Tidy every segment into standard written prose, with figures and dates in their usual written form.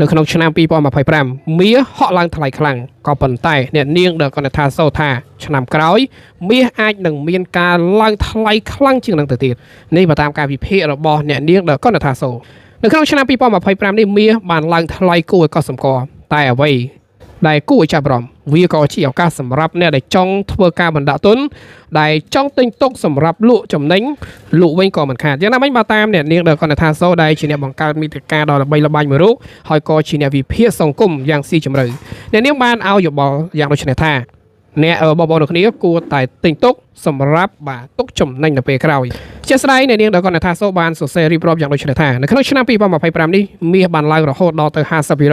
នៅក្នុងឆ្នាំ2025មាសហក់ឡើងថ្លៃខ្លាំងក៏ប៉ុន្តែអ្នកនាងដែលគាត់ថាសូថាឆ្នាំក្រោយមាសអាចនឹងមានការឡើងថ្លៃខ្លាំងជាងនឹងទៅទៀតនេះបើតាមការវិភាគរបស់អ្នកនាងដែលគាត់ថាសូនៅក្នុងឆ្នាំ2025នេះមាសបានឡើងថ្លៃគួរឲ្យកត់សម្គាល់តែអ្វីដែលគួរឲ្យចាប់អារម្មណ៍វាក៏ជាឱកាសសម្រាប់អ្នកដែលចង់ធ្វើការបណ្ដាក់ទុនដែលចង់ទិញទុកសម្រាប់លក់ចំណេញលក់វិញក៏មិនខាតយ៉ាងណាមិញបើតាមអ្នកនាងដែលគាត់ថាសូដែលជាអ្នកបង្កើតមាតិកាដ៏ល្បីល្បាញមួយរូបហើយក៏ជាអ្នកវិភាគសង្គមយ៉ាងស៊ីជម្រៅអ្នកនាងបានឲ្យយោបល់យ៉ាងដូចនេះថាអ្នកបងប្អូនគ្នាគួរតែទិញទុកសម្រាប់បាទទុកចំណេញនៅពេលក្រោយជាស្ដីអ្នកនាងដែលគាត់ថាសូបានសរសេររៀបរាប់យ៉ាងដូចនេះថានៅក្នុងឆ្នាំ2025នេះមាសបានឡើងរហូតដល់ទៅ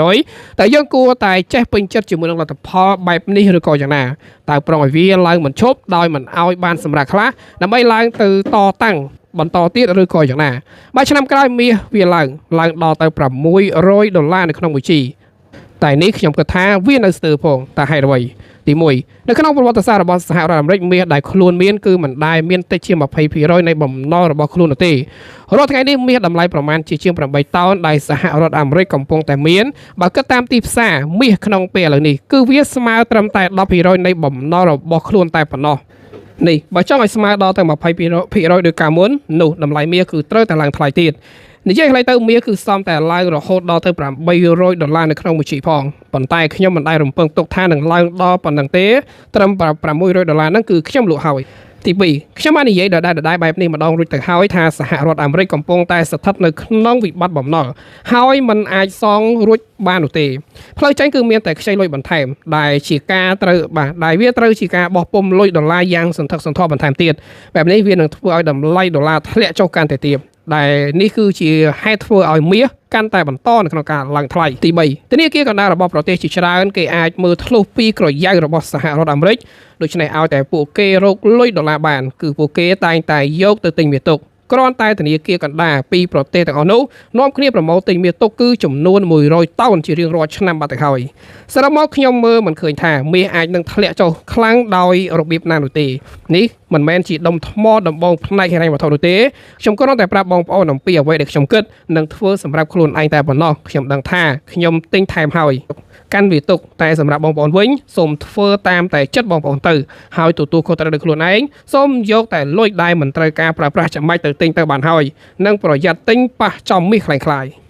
50% តែយើងគួរតែចេះពេញចិត្តជាមួយនឹងលទ្ធផលបែបនេះឬក៏យ៉ាងណាតើប្រុងឲ្យវាឡើងមិនឈប់ដោយមិនឲ្យបានសម្រាប់ខ្លះដើម្បីឡើងទៅតតាំងបន្តទៀតឬក៏យ៉ាងណាបើឆ្នាំក្រោយមាសវាឡើងដល់ទៅ$600នៅក្នុងមួយជីតែនេះខ្ញុំគិតថាវានៅស្ទើរផងតែហេតុអ្វីទី1នៅក្នុងប្រវត្តិសាស្ត្ររបស់សហរដ្ឋអាមេរិកមាសដែលខ្លួនមានគឺមិនដែលមានតិចជា20%នៃបំណុលរបស់ខ្លួននោះទេរាល់ថ្ងៃនេះមាសតម្លៃប្រមាណជាជាង8តោនដែលសហរដ្ឋអាមេរិកកំពុងតែមានបើគិតតាមទីផ្សារមាសក្នុងពេលឥឡូវនេះគឺវាស្មើត្រឹមតែ10%នៃបំណុលរបស់ខ្លួនតែប៉ុណ្ណោះនេះបើចង់ឲ្យស្មើដល់ទៅ20%ដោយការមុននោះតម្លៃមាសគឺត្រូវតែឡើងថ្លៃទៀតនិយាយខ្លីទៅមាសគឺសមតែឡើងរហូតដល់ទៅ$800នៅក្នុងមួយជីផងប៉ុន្តែខ្ញុំមិនដែលរំពឹងទុកថានឹងឡើងដល់ប៉ុណ្ណឹងទេត្រឹម$600ហ្នឹងគឺខ្ញុំលក់ហើយទី2ខ្ញុំបាននិយាយដដែលបែបនេះម្ដងរួចទៅហើយថាសហរដ្ឋអាមេរិកកំពុងតែស្ថិតនៅក្នុងវិបត្តិបំណុលហើយมันអាចសងរួចបាននោះទេផ្លូវចេញគឺមានតែខ្ចីលុយបន្ថែមដែលជាការត្រូវបាទដែលវាត្រូវជាការបោះពុម្ពលុយដុល្លារយ៉ាងសន្ធឹកសន្ធាប់បន្ថែមទៀតបែបនេះវានឹងធ្វើឲ្យតម្លៃដុល្លារធ្លាក់ចុះកាន់តែទៀតដែលនេះគឺជាហេតុធ្វើឲ្យមាសកាន់តែបន្តនៅក្នុងការឡើងថ្លៃទី3ធនាគារកណ្ដាលរបស់ប្រទេសជាច្រើនគេអាចមើលធ្លុះពីក្រយ៉ៅរបស់សហរដ្ឋអាមេរិកដូច្នេះឲ្យតែពួកគេរកលុយដុល្លារបានគឺពួកគេតែងតែយកទៅទិញមាសទុកគ្រាន់តែធនាគារកណ្ដាលពីប្រទេសទាំងអស់នោះនាំគ្នាប្រម៉ូទទិញមាសទុកគឺចំនួន100តោនជារៀងរាល់ឆ្នាំបាត់ទៅហើយសរុបមកខ្ញុំមើលមិនឃើញថាមាសអាចនឹងធ្លាក់ចុះខ្លាំងដោយរបៀបណានោះទេនេះមិនមែនជាដុំថ្មដំបងផ្នែកហិរញ្ញវត្ថុនោះទេខ្ញុំគ្រាន់តែប្រាប់បងប្អូនអំពីអ្វីដែលខ្ញុំគិតនិងធ្វើសម្រាប់ខ្លួនឯងតែប៉ុណ្ណោះខ្ញុំដឹងថាខ្ញុំទិញថែមហើយកាន់វាទុកតែសម្រាប់បងប្អូនវិញសូមធ្វើតាមតែចិត្តបងប្អូនទៅហើយទទួលខុសត្រូវដោយខ្លួនឯងសូមយកតែលុយដែលមិនត្រូវការប្រើប្រាស់ចាំបាច់ទៅទិញទៅបានហើយនិងប្រយ័ត្នទិញប៉ះចំមាសខ្លាំងៗ